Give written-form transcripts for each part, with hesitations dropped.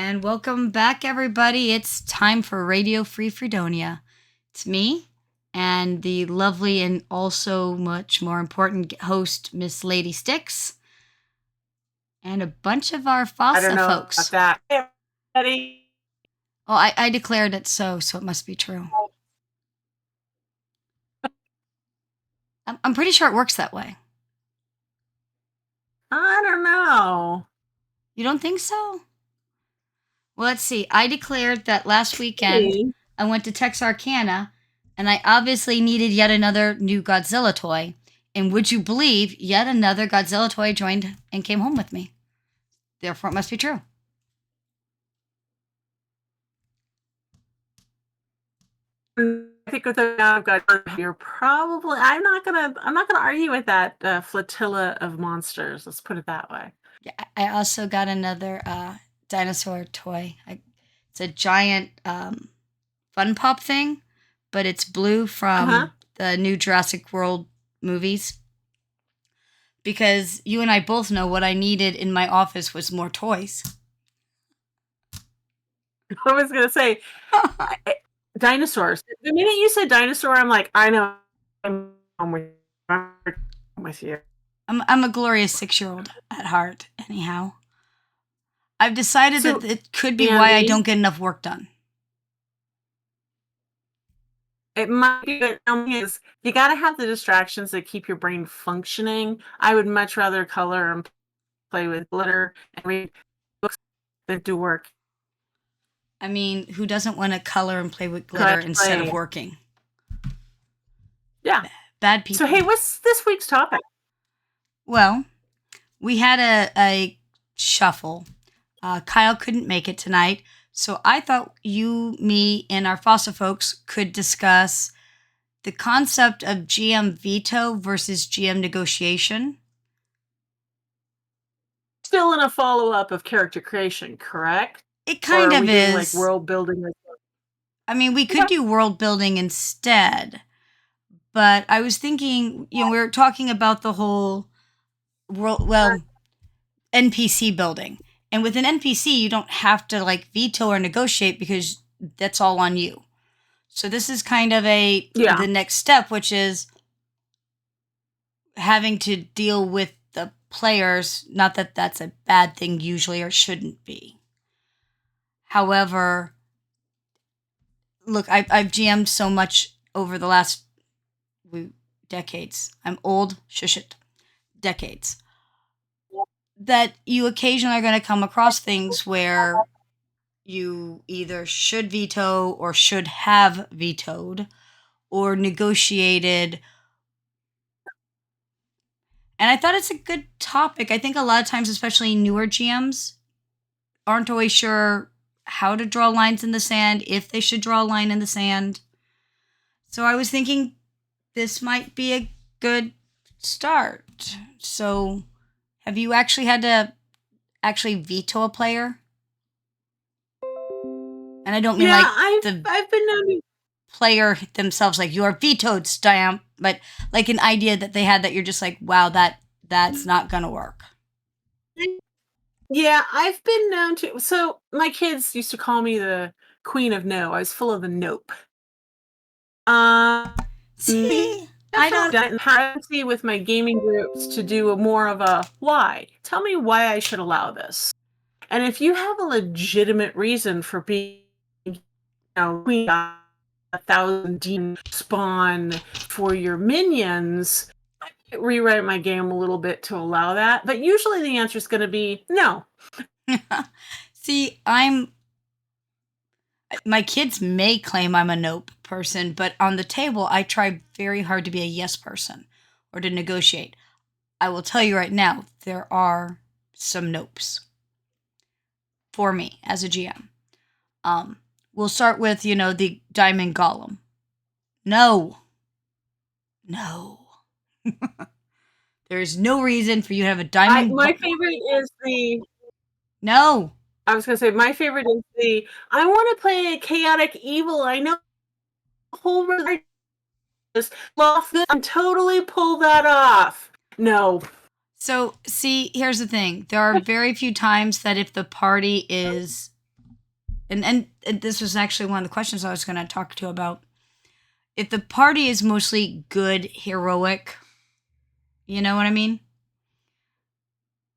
And welcome back, everybody. It's time for Radio Free Fredonia. It's me and the lovely and also much more important host, Miss Lady Styx, and a bunch of our I don't FASA know folks. about that. Hey, everybody. Well, I declared it so it must be true. I'm pretty sure it works that way. I don't know. You don't think so? Well, let's see. I declared that last weekend I went to Texarkana, and I obviously needed yet another new Godzilla toy. And would you believe, yet another Godzilla toy joined and came home with me. Therefore, it must be true. I think with the amount of Godzilla, you're probably. I'm not gonna argue with that flotilla of monsters. Let's put it that way. Yeah, I also got another dinosaur toy. It's a giant fun pop thing, but it's blue from the new Jurassic World movies. Because you and I both know what I needed in my office was more toys. I was gonna say dinosaurs. The minute you said dinosaur, I'm like, I know. I'm with you. I'm a glorious 6-year-old at heart, anyhow. I've decided that it could be why I don't get enough work done. It might be good. Is you got to have the distractions that keep your brain functioning. I would much rather color and play with glitter and read books than do work. I mean, who doesn't want to color and play with glitter instead of working? Yeah. Bad people. So, hey, what's this week's topic? Well, we had a shuffle. Kyle couldn't make it tonight, so I thought you, me, and our FASA folks could discuss the concept of GM veto versus GM negotiation. Still in a follow-up of character creation, correct? It kind of is. Like world building. I mean, we could do world building instead, but I was thinking, we were talking about the whole NPC building. And with an NPC, you don't have to veto or negotiate because that's all on you. So this is kind of the next step, which is having to deal with the players. Not that that's a bad thing usually or shouldn't be. However, look, I've GM'd so much over the last decades. I'm old, shush it, decades. That you occasionally are going to come across things where you either should veto or should have vetoed or negotiated. And I thought it's a good topic. I think a lot of times, especially newer GMs, aren't always sure how to draw lines in the sand, if they should draw a line in the sand. So I was thinking this might be a good start. So have you actually had to veto a player? And I don't mean I've been known to player themselves, like you are vetoed, stamp, but like an idea that they had that you're just like, wow, that's not gonna work. Yeah, I've been known to. So my kids used to call me the queen of no. I was full of the nope. See, I don't have to with my gaming groups to do more of a why. Tell me why I should allow this. And if you have a legitimate reason for being, queen 1,000 demon spawn for your minions, I might rewrite my game a little bit to allow that. But usually the answer is going to be no. See, my kids may claim I'm a nope person, but on the table, I try very hard to be a yes person or to negotiate. I will tell you right now, there are some nopes for me as a GM. We'll start with, the Diamond Golem. No. There's no reason for you to have a Diamond My favorite is the... No. I was going to say, my favorite is the, I want to play a chaotic evil. I know the whole just lost it and totally pull that off. No. So, see, here's the thing. There are very few times that if the party is and this was actually one of the questions I was going to talk to about. If the party is mostly good, heroic, you know what I mean?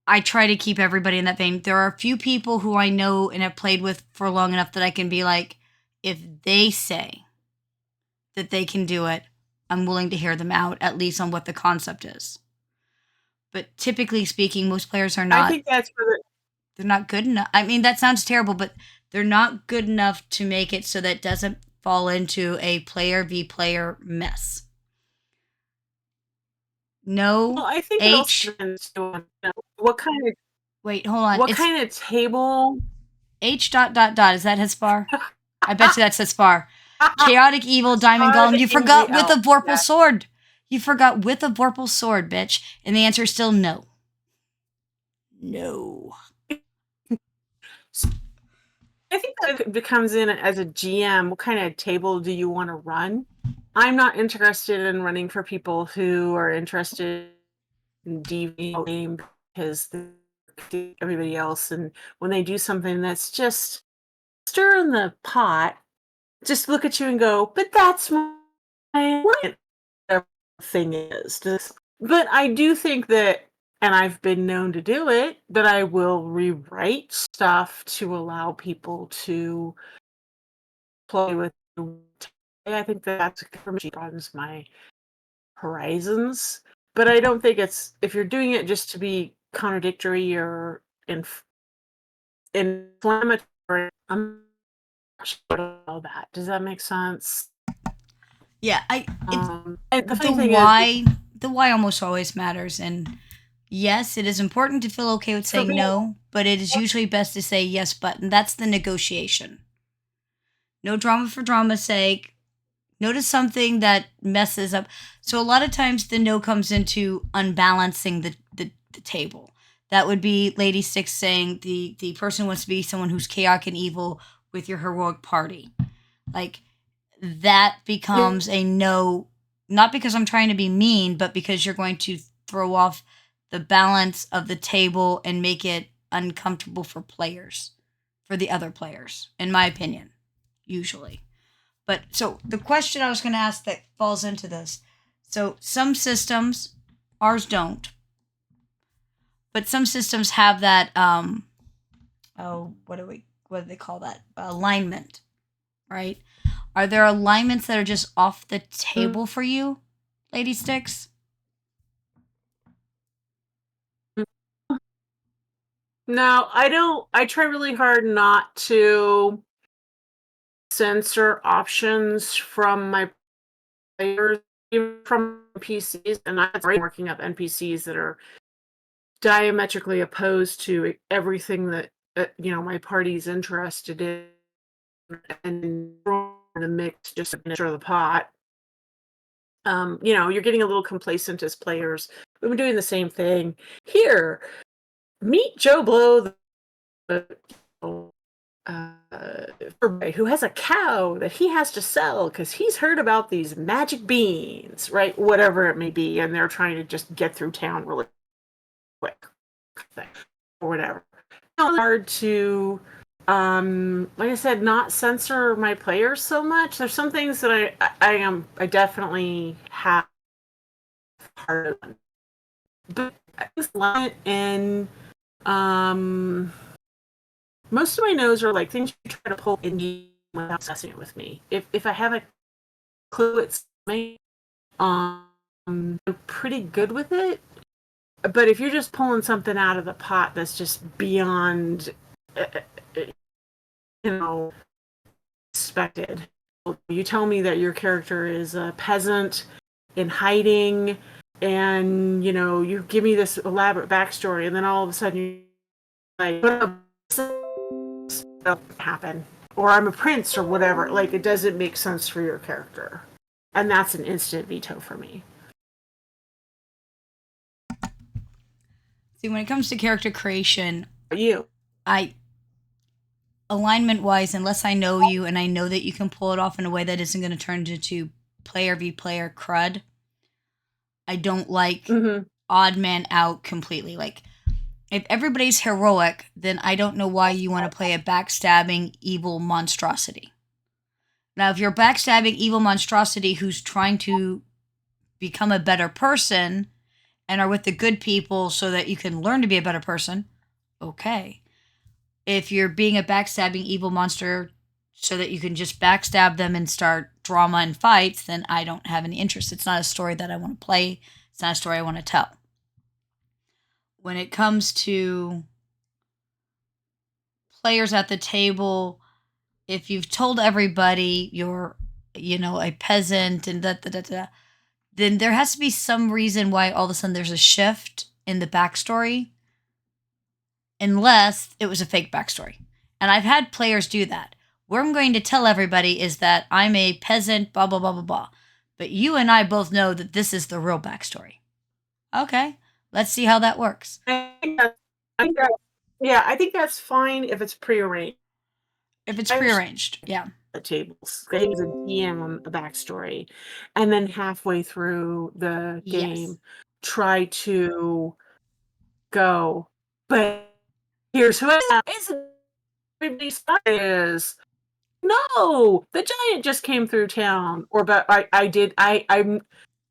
I try to keep everybody in that vein. There are a few people who I know and have played with for long enough that I can be like, if they say that they can do it, I'm willing to hear them out, at least on what the concept is. But typically speaking, most players are not. I think that's for the. They're not good enough. I mean, that sounds terrible, but they're not good enough to make it so that it doesn't fall into a player v player mess. No. Well, I think it also depends on what kind of. Wait, hold on. What kind of table? H dot dot dot. Is that Hespar? I bet you that's Hespar. Chaotic evil diamond golem. You forgot with a Vorpal sword. You forgot with a Vorpal sword, bitch. And the answer is still no. No. I think that it comes in as a GM. What kind of table do you want to run? I'm not interested in running for people who are interested in DV game because everybody else, and when they do something that's just stirring the pot, just look at you and go, but that's my thing is this. But I do think that, and I've been known to do it, that I will rewrite stuff to allow people to play with. I think that's broadens my horizons. But I don't think it's, if you're doing it just to be contradictory or inflammatory, I'm not sure about that. Does that make sense? Yeah, the why almost always matters, and yes, it is important to feel okay with saying no, but it is usually best to say yes, but, and that's the negotiation. No drama for drama's sake. Notice something that messes up. So a lot of times the no comes into unbalancing the table. That would be Lady Styx saying the person wants to be someone who's chaotic and evil with your heroic party. Like, that becomes a no, not because I'm trying to be mean, but because you're going to throw off the balance of the table and make it uncomfortable for players, for the other players, in my opinion, usually. But so the question I was going to ask that falls into this. So some systems, ours don't, but some systems have that, what do they call that? Alignment, right? Are there alignments that are just off the table for you, Lady Styx? No, I don't. I try really hard not to censor options from my players, even from NPCs, and I'm working up NPCs that are diametrically opposed to everything that my party's interested in, and the mix just to stir the pot. You're getting a little complacent as players. We've been doing the same thing here. Meet Joe Blow, who has a cow that he has to sell because he's heard about these magic beans, right? Whatever it may be, and they're trying to just get through town really quick, or whatever. It's hard to, like I said, not censor my players so much. There's some things that I definitely have hard on, but I think in most of my no's are like things you try to pull in without discussing it with me. If I have a clue it's me, I'm pretty good with it. But if you're just pulling something out of the pot that's just beyond, expected. You tell me that your character is a peasant in hiding, and you give me this elaborate backstory, and then all of a sudden you're like, happen, or I'm a prince or whatever. Like, it doesn't make sense for your character, and that's an instant veto for me. See, when it comes to character creation, alignment wise, unless I know you and I know that you can pull it off in a way that isn't going to turn into player v player crud, I don't like odd man out completely. Like, If everybody's heroic, then I don't know why you want to play a backstabbing evil monstrosity. Now, if you're backstabbing evil monstrosity who's trying to become a better person and are with the good people so that you can learn to be a better person, okay. If you're being a backstabbing evil monster so that you can just backstab them and start drama and fights, then I don't have any interest. It's not a story that I want to play. It's not a story I want to tell. When it comes to players at the table, if you've told everybody you're, a peasant and then there has to be some reason why all of a sudden there's a shift in the backstory, unless it was a fake backstory. And I've had players do that. What I'm going to tell everybody is that I'm a peasant, blah, blah, blah, blah, blah. But you and I both know that this is the real backstory. Okay, let's see how that works. I think that's fine if it's prearranged. If it's prearranged, yeah. The tables, games a DM a backstory, and then halfway through the game, try to go. But here's who everybody's is. No, the giant just came through town, or but I'm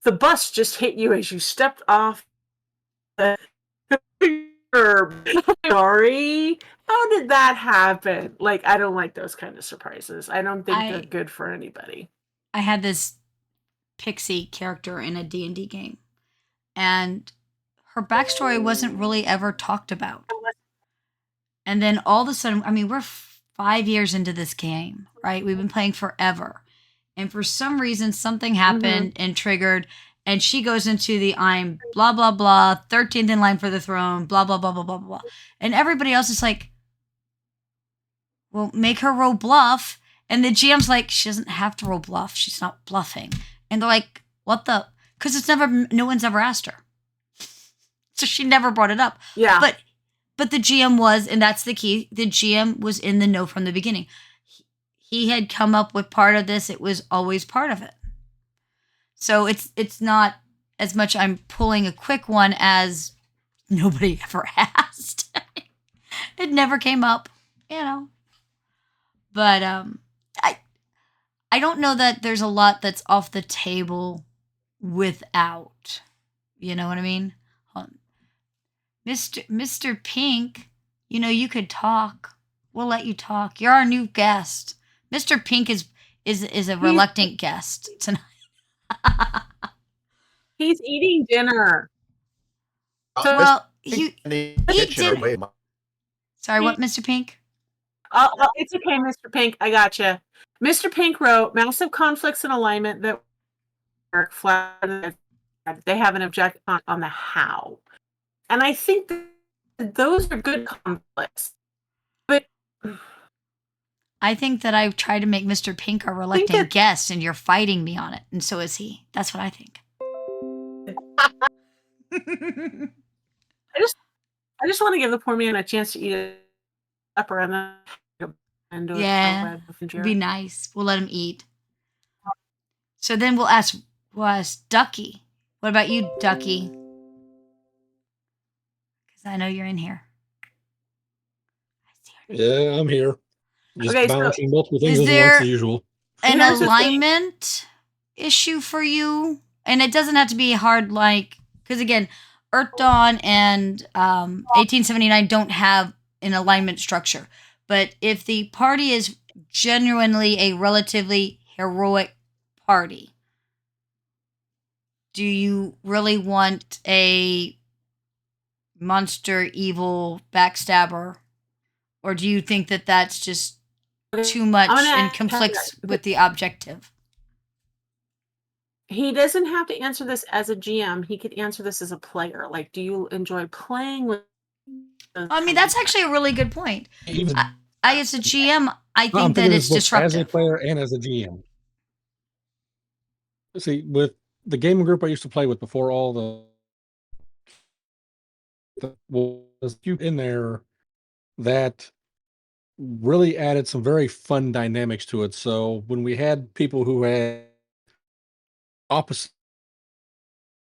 the bus just hit you as you stepped off the curb. Sorry. How did that happen? Like, I don't like those kind of surprises. I don't think they're good for anybody. I had this pixie character in a D&D game, and her backstory wasn't really ever talked about. And then all of a sudden, I mean, we're 5 years into this game, right? We've been playing forever. And for some reason, something happened and triggered, and she goes into the I'm blah, blah, blah, 13th in line for the throne, blah, blah, blah, blah, blah, blah. And everybody else is like, well, make her roll bluff. And the GM's like, she doesn't have to roll bluff. She's not bluffing. And they're like, what the? Because no one's ever asked her. So she never brought it up. Yeah. But the GM was, and that's the key, the GM was in the know from the beginning. He had come up with part of this. It was always part of it. So it's not as much I'm pulling a quick one as nobody ever asked. It never came up, But I don't know that there's a lot that's off the table without. You know what I mean? Mr. Pink, you could talk. We'll let you talk. You're our new guest. Mr. Pink is a reluctant guest tonight. He's eating dinner. Well, he did. Sorry, what, Mr. Pink? It's okay, Mr. Pink. I gotcha. Mr. Pink wrote massive conflicts in alignment that work flat. They have an objective on the how. And I think that those are good conflicts. But I think that I've tried to make Mr. Pink a reluctant guest, and you're fighting me on it. And so is he. That's what I think. I just want to give the poor man a chance to eat a supper and then it'd be nice. We'll let him eat. So then we'll ask Ducky. What about you, Ducky? Because I know you're in here. Yeah, I'm here. Just balancing multiple things at once as usual. An alignment issue for you? And it doesn't have to be hard, because again, Earth Dawn and 1879 don't have an alignment structure. But if the party is genuinely a relatively heroic party, do you really want a monster, evil backstabber? Or do you think that that's just too much and conflicts with the objective? He doesn't have to answer this as a GM. He could answer this as a player. Like, do you enjoy playing with? I mean, that's actually a really good point. As a GM, I think that it's disruptive. As a player and as a GM. See, with the gaming group I used to play with before all was in there that really added some very fun dynamics to it. So when we had people who had opposite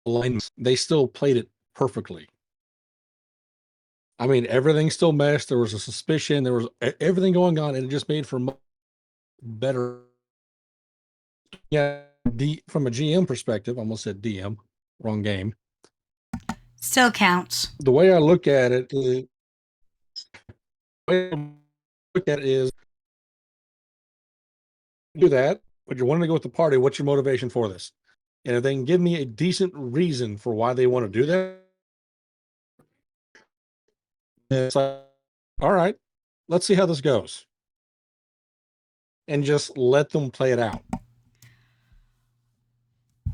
alignments, they still played it perfectly. I mean, everything still meshed. There was a suspicion. There was everything going on, and it just made for better. Yeah, from a GM perspective, I almost said DM, wrong game. Still counts. The way I look at it is do that, but you're wanting to go with the party. What's your motivation for this? And if they can give me a decent reason for why they want to do that, it's like, all right, let's see how this goes. And just let them play it out.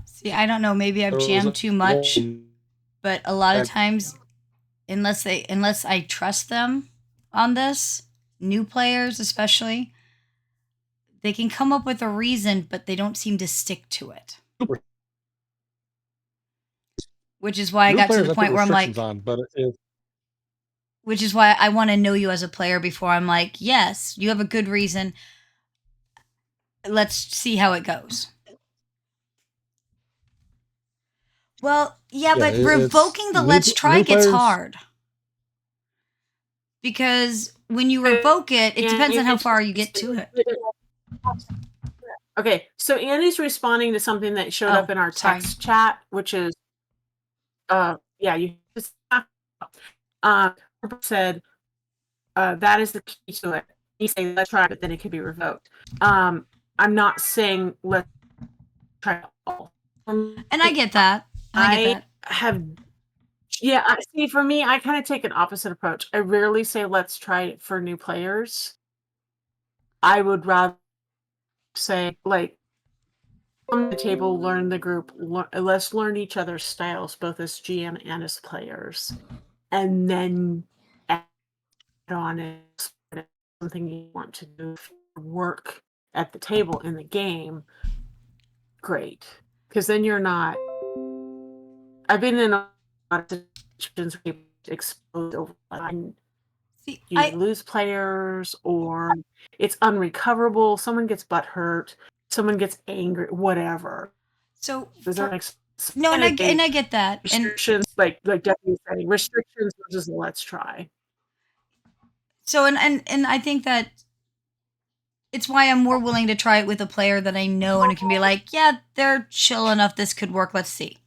See, I don't know. Maybe I've jammed too much, but a lot of times, unless I trust them on this, new players especially, they can come up with a reason, but they don't seem to stick to it. Which is why I got to the point where I'm like, which is why I want to know you as a player before I'm like, yes, you have a good reason. Let's see how it goes. Well, yeah, but revoking the let's try gets hard. Because when you revoke it, it depends on how far you get to it. Okay, so Andy's responding to something that showed up in our text chat, which is, you just said that is the key to it. You say let's try, but then it could be revoked. I'm not saying let's try it all. And I get that. See, for me, I kind of take an opposite approach. I rarely say let's try it for new players. I would rather say, like, on the table, learn the group, let's learn each other's styles, both as GM and as players, and then add on it something you want to do work at the table in the game. Great, because then you're not. I've been in a lot of situations where you exposed over. You lose players, or it's unrecoverable. Someone gets butt hurt. Someone gets angry. Whatever. So does that make sense? No, and I get that. Restrictions, like Debbie saying, restrictions versus let's try. So and I think that it's why I'm more willing to try it with a player that I know and it can be like, yeah, they're chill enough. This could work. Let's see,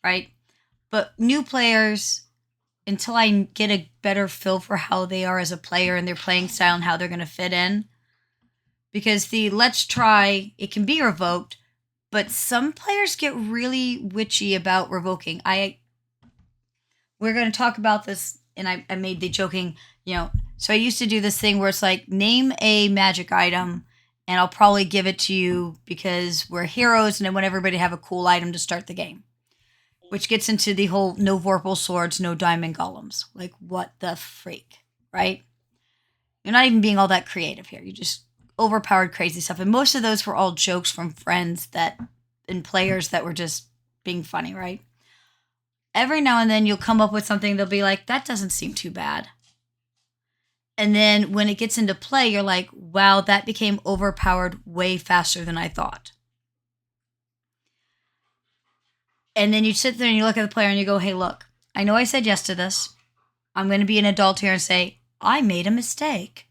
right? But new players, until I get a better feel for how they are as a player and their playing style and how they're going to fit in. Because the let's try, it can be revoked, but some players get really witchy about revoking. We're going to talk about this, and I made the joking, so I used to do this thing where it's like, name a magic item, and I'll probably give it to you because we're heroes and I want everybody to have a cool item to start the game. Which gets into the whole no vorpal swords, no diamond golems. Like, what the freak, right? You're not even being all that creative here. You just overpowered crazy stuff. And most of those were all jokes from friends and players that were just being funny, right? Every now and then you'll come up with something, they'll be like, that doesn't seem too bad. And then when it gets into play, you're like, wow, that became overpowered way faster than I thought. And then you sit there and you look at the player and you go, hey, look, I know I said yes to this. I'm going to be an adult here and say, I made a mistake.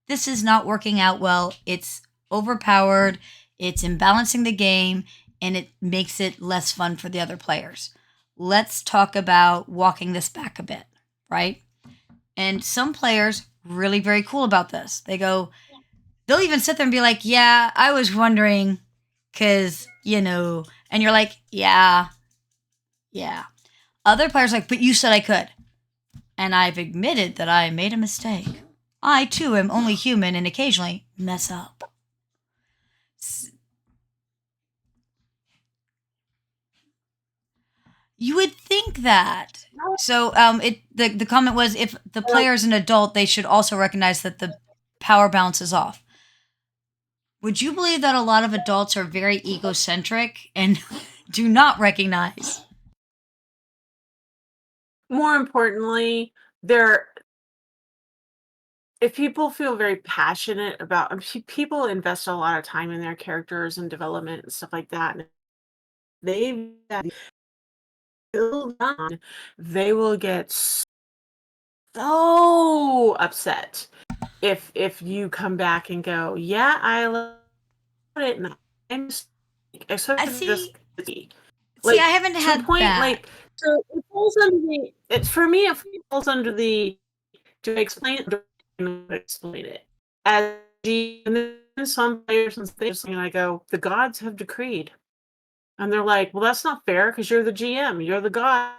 This is not working out well. It's overpowered. It's imbalancing the game, and it makes it less fun for the other players. Let's talk about walking this back a bit, right? And some players really very cool about this. They'll even sit there and be like, yeah, I was wondering because, and you're like, yeah. Other players are like, but you said I could. And I've admitted that I made a mistake. I, too, am only human and occasionally mess up. You would think that. So the comment was, if the player is an adult, they should also recognize that the power balance is off. Would you believe that a lot of adults are very egocentric and do not recognize? More importantly, if people feel very passionate about, people invest a lot of time in their characters and development and stuff like that. And they will get so upset if you come back and go, yeah, I love it, and I'm just See, like I haven't to a had point, that. like, so it falls under the. It's for me. It falls under the. Do I explain it? Do I not explain it? As and then some players and things, and I go, the gods have decreed, and they're like, well, that's not fair because you're the GM, you're the god.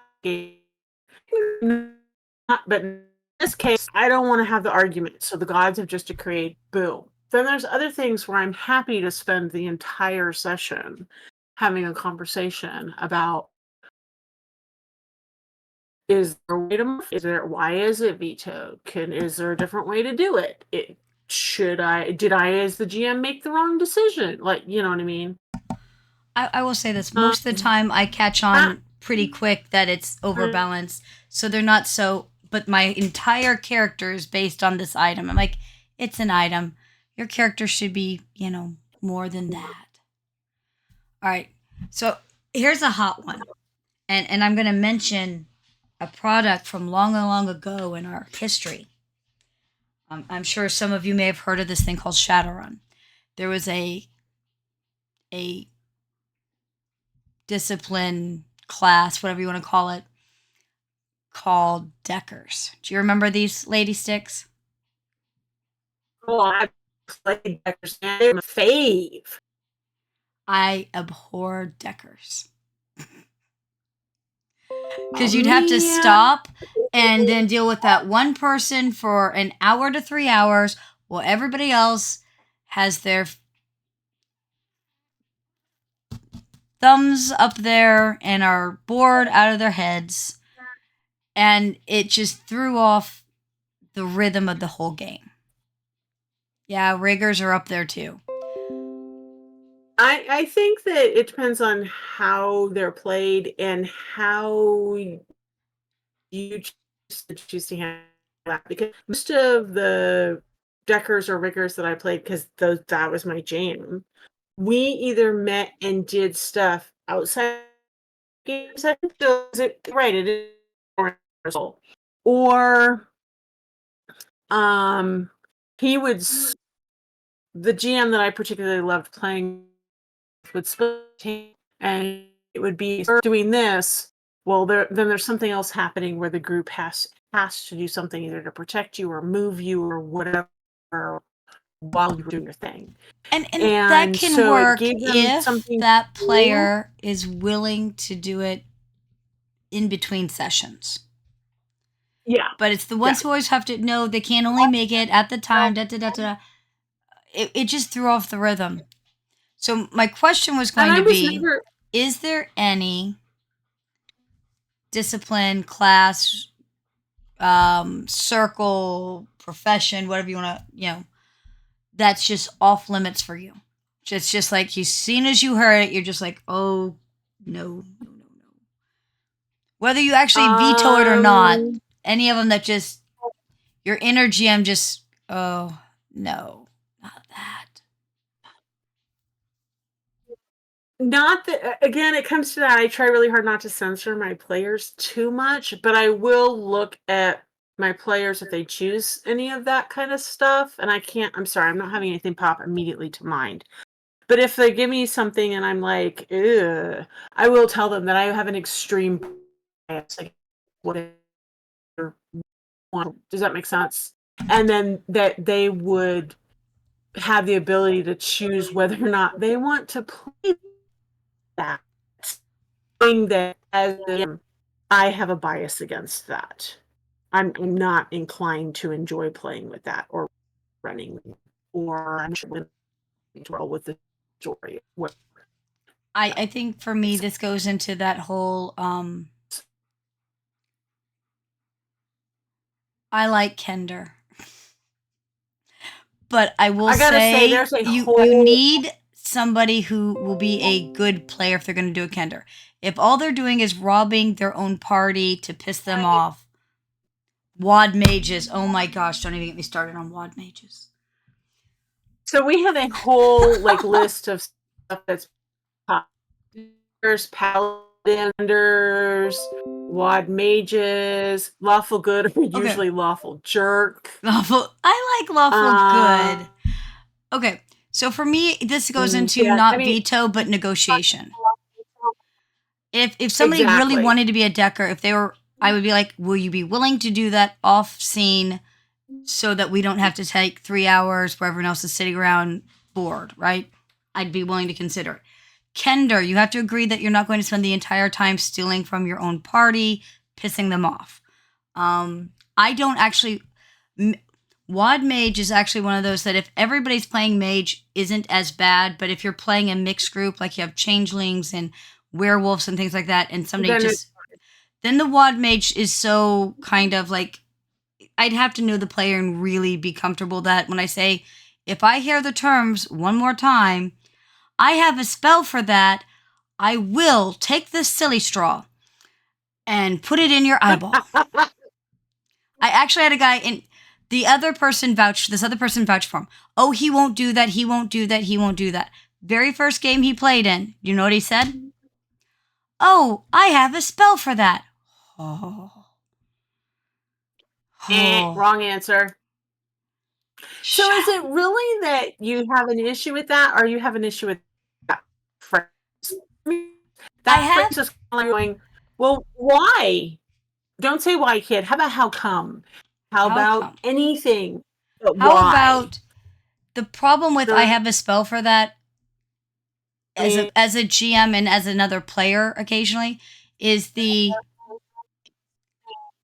But in this case, I don't want to have the argument. So the gods have just decreed, boom. Then there's other things where I'm happy to spend the entire session having a conversation about, is there a way to, why is it vetoed? Is there a different way to do it? Did I as the GM make the wrong decision? Like, you know what I mean? I will say this. Most of the time I catch on pretty quick that it's overbalanced. So they're not so, but my entire character is based on this item. I'm like, it's an item. Your character should be, more than that. All right. So here's a hot one. And I'm going to mention a product from long, long ago in our history. I'm sure some of you may have heard of this thing called Shadowrun. There was a discipline class, whatever you want to call it, called Deckers. Do you remember these lady Styx? Oh, I played Deckers. They're my fave. I abhor Deckers. Because you'd have to stop and then deal with that one person for an hour to 3 hours while everybody else has their thumbs up there and are bored out of their heads. And it just threw off the rhythm of the whole game. Yeah, riggers are up there too. I think that it depends on how they're played and how you choose to handle that. Because most of the deckers or riggers that I played, because that was my jam, we either met and did stuff outside games. Right, it is rehearsal. Or he would, the GM that I particularly loved playing would split and it would be doing this. Well, then there's something else happening where the group has to do something either to protect you or move you or whatever while you're doing your thing. And that can so work if that player is willing to do it in between sessions. Yeah. But it's the ones who always have to know they can't only make it at the time. It just threw off the rhythm. So my question was going to be, is there any discipline, class, circle, profession, whatever you want to, that's just off limits for you? It's just like, as soon as you heard it, you're just like, oh, no. Whether you actually veto it or not, any of them that just, your inner GM just, oh, no, not that. Not that, again, it comes to that. I try really hard not to censor my players too much, but I will look at my players if they choose any of that kind of stuff. And I'm sorry, I'm not having anything pop immediately to mind. But if they give me something and I'm like, ugh, I will tell them that I have an extreme bias. Like, whatever. Does that make sense? And then that they would have the ability to choose whether or not they want to play that. Thing that as I have a bias against that. I'm not inclined to enjoy playing with that or running or I'm with the story. I think for me this goes into that whole I like Kender. But I will say you need somebody who will be a good player if they're going to do a Kender. If all they're doing is robbing their own party to piss them off, WAD mages, oh my gosh, don't even get me started on WAD mages. So we have a whole list of stuff that's there's paladins Defenders, wad mages, lawful good or usually lawful jerk. I like lawful good. Okay, so for me, this goes into not veto, but negotiation. If somebody really wanted to be a decker, if they were, I would be like, will you be willing to do that off scene so that we don't have to take 3 hours where everyone else is sitting around bored, right? I'd be willing to consider it. Kender, you have to agree that you're not going to spend the entire time stealing from your own party, pissing them off. I don't actually... Wad Mage is actually one of those that if everybody's playing Mage isn't as bad, but if you're playing a mixed group, like you have Changelings and werewolves and things like that, and somebody then the Wad Mage is so kind of like, I'd have to know the player and really be comfortable that when I say, if I hear the terms one more time, I have a spell for that. I will take this silly straw and put it in your eyeball. I actually had a guy, and this other person vouched for him. Oh, he won't do that. He won't do that. He won't do that. Very first game he played in, you know what he said? Oh, I have a spell for that. Oh. Wrong answer. So is it really that you have an issue with that, or you have an issue with that phrase? That phrase is going, well, why? Don't say why, kid. How about how come? How about anything but why? How about the problem with I have a spell for that as a GM and as another player occasionally is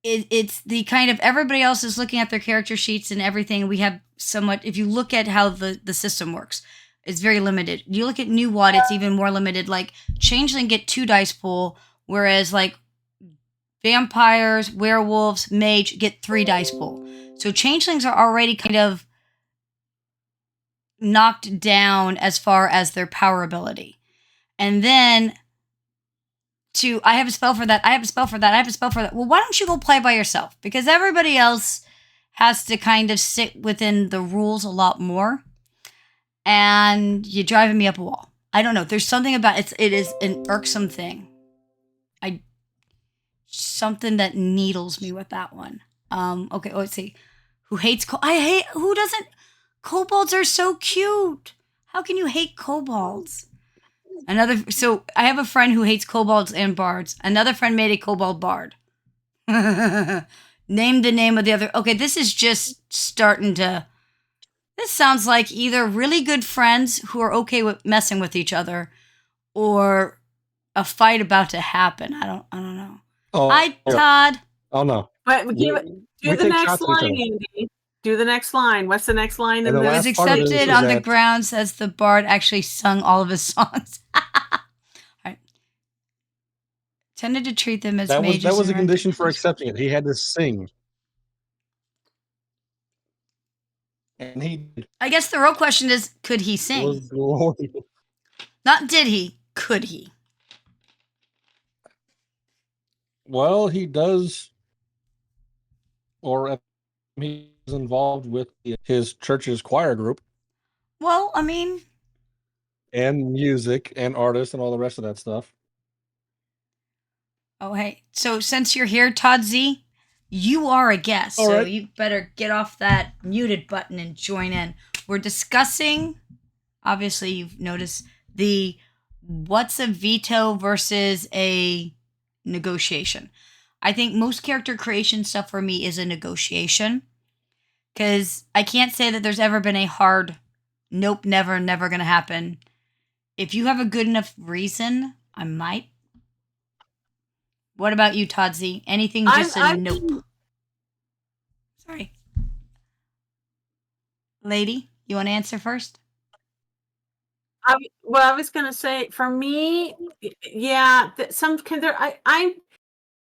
it's the kind of everybody else is looking at their character sheets and everything. We have somewhat, if you look at how the system works, it's very limited. You look at New Wad, it's even more limited. Like Changeling get 2 dice pool, whereas like vampires, werewolves, mage get 3 dice pool. So Changelings are already kind of knocked down as far as their power ability. And then I have a spell for that, I have a spell for that, I have a spell for that. Well, why don't you go play by yourself? Because everybody else has to kind of sit within the rules a lot more. And you're driving me up a wall. I don't know. There's something about it. It is an irksome thing. Something that needles me with that one. Okay, let's see. Who hates who doesn't? Kobolds are so cute. How can you hate kobolds? So I have a friend who hates kobolds and bards. Another friend made a kobold bard. Name the name of the other. Okay, this is just starting to... This sounds like either really good friends who are okay with messing with each other or a fight about to happen. I don't know. Oh, Hi, Todd. Oh, no. But do the next line, Andy. Do the next line. What's the next line? It was accepted on the grounds as the bard actually sung all of his songs. All right. Tended to treat them as mages. That was a condition for accepting it. He had to sing. And I guess the real question is, could he sing? Not did he, could he? Well, he does, or he's involved with his church's choir group. Well, I mean... And music and artists and all the rest of that stuff. Oh, hey. So since you're here, Todd Z, you are a guest. All right. You better get off that muted button and join in. We're discussing, obviously you've noticed, what's a veto versus a negotiation. I think most character creation stuff for me is a negotiation. Because I can't say that there's ever been a hard, nope, never going to happen. If you have a good enough reason, I might. What about you, Todd Z? Anything just a nope? Sorry. Lady, you want to answer first? I was going to say, for me, yeah, I'm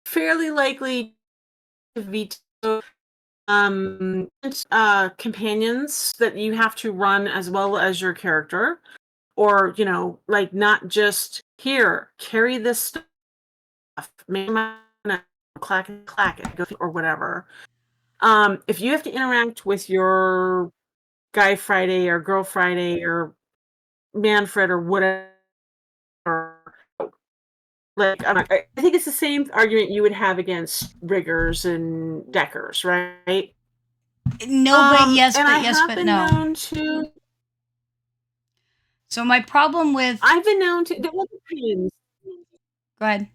fairly likely to veto companions that you have to run as well as your character, or like not just here, carry this stuff, maybe clack it, or whatever. If you have to interact with your Guy Friday or Girl Friday or Manfred or whatever, Like, I think it's the same argument you would have against riggers and deckers, right? No, but yes, and but I yes, have but been no. known to. So my problem with I've been known to. Well, it depends. go ahead.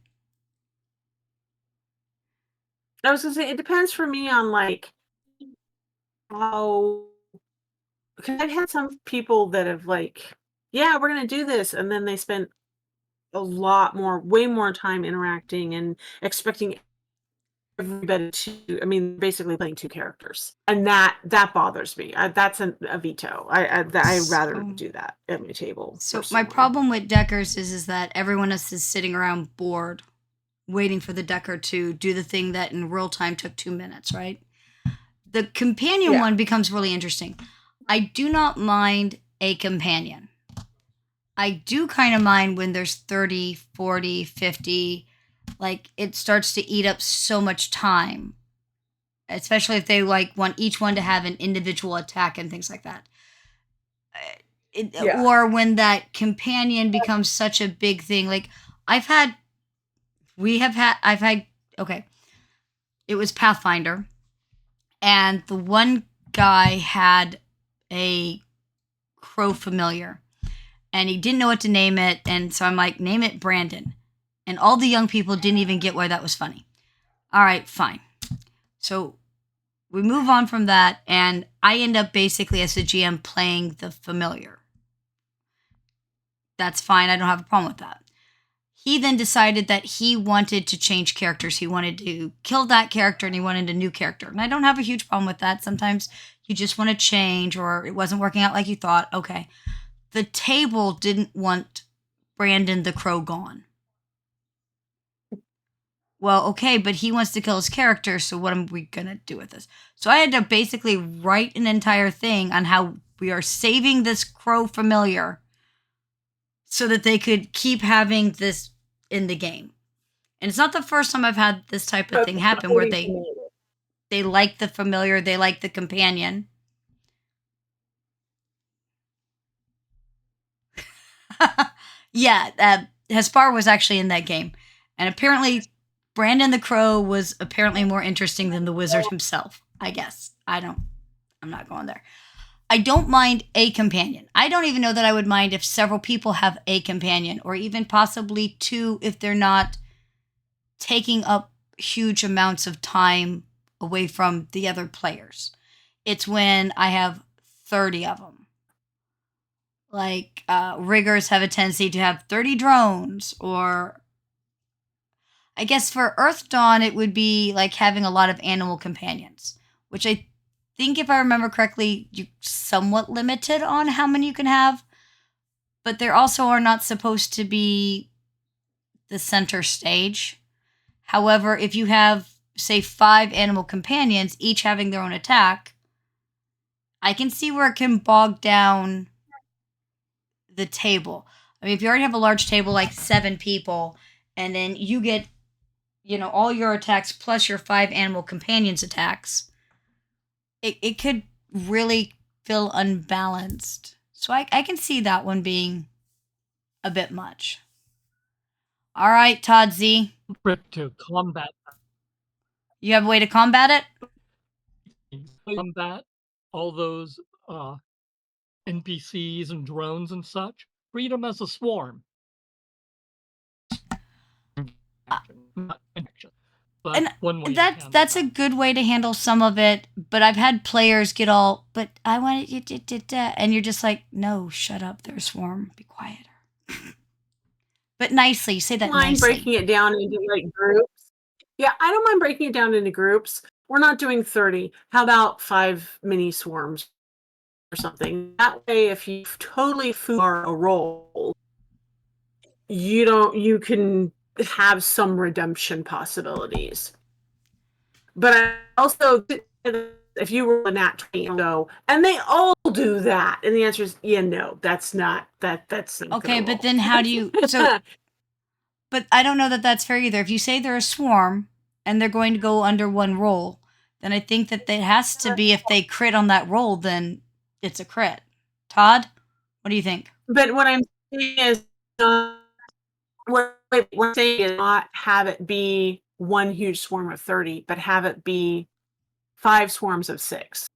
I was gonna say it depends for me on like how, because I've had some people that have like, yeah, we're gonna do this, and then they spend a lot more, way more time interacting and expecting everybody to. I mean, basically playing two characters, and that bothers me. That's a veto. I rather So- do that at my table. So my problem with deckers is that everyone else is sitting around bored, waiting for the decker to do the thing that in real time took 2 minutes, right? The companion Yeah. one becomes really interesting. I do not mind a companion. I do kind of mind when there's 30, 40, 50. Like, it starts to eat up so much time. Especially if they like want each one to have an individual attack and things like that. Yeah. Or when that companion becomes such a big thing. Like, I've had, okay, it was Pathfinder, and the one guy had a crow familiar, and he didn't know what to name it, and so I'm like, name it Brandon. And all the young people didn't even get why that was funny. All right, fine. So we move on from that, and I end up basically as the GM playing the familiar. That's fine. I don't have a problem with that. He then decided that he wanted to change characters. He wanted to kill that character and he wanted a new character. And I don't have a huge problem with that. Sometimes you just want to change or it wasn't working out like you thought. Okay. The table didn't want Brandon the Crow gone. Well, okay, but he wants to kill his character, so what are we going to do with this? So I had to basically write an entire thing on how we are saving this crow familiar so that they could keep having this in the game. And it's not the first time I've had this type of thing happen where they like the familiar, they like the companion. Yeah, Hespar was actually in that game. And apparently Brandon the Crow was apparently more interesting than the wizard himself, I guess. I'm not going there. I don't mind a companion. I don't even know that I would mind if several people have a companion, or even possibly two if they're not taking up huge amounts of time away from the other players. It's when I have 30 of them. Like, riggers have a tendency to have 30 drones, or I guess for Earth Dawn, it would be like having a lot of animal companions, which I think, if I remember correctly, you're somewhat limited on how many you can have, but there also are not supposed to be the center stage. However, if you have, say, 5 animal companions, each having their own attack, I can see where it can bog down the table. I mean, if you already have a large table, like 7 people, and then you get, all your attacks plus your 5 animal companions' attacks, it could really feel unbalanced. So I can see that one being a bit much. All right, Todd Z. To combat You have a way to combat it? combat all those NPCs and drones and such. Treat them as a swarm. But And one way that's a good way to handle some of it, but I've had players get all, but I want it, and you're just like, no, shut up, they're a swarm, be quieter. But nicely, say that mind nicely. breaking it down into like groups. Yeah, I don't mind breaking it down into groups. We're not doing 30. How about 5 mini swarms or something? That way, if you totally for a roll, you can have some redemption possibilities. But I also, if you roll a nat 20 and they all do that, and the answer is no, that's not that's not okay. But then how do you? So, but I don't know that that's fair either. If you say they're a swarm and they're going to go under one roll, then I think that it has to be, if they crit on that roll, then it's a crit. Todd, what do you think? But what I'm saying is, what we're saying is not have it be one huge swarm of 30, but have it be 5 swarms of 6.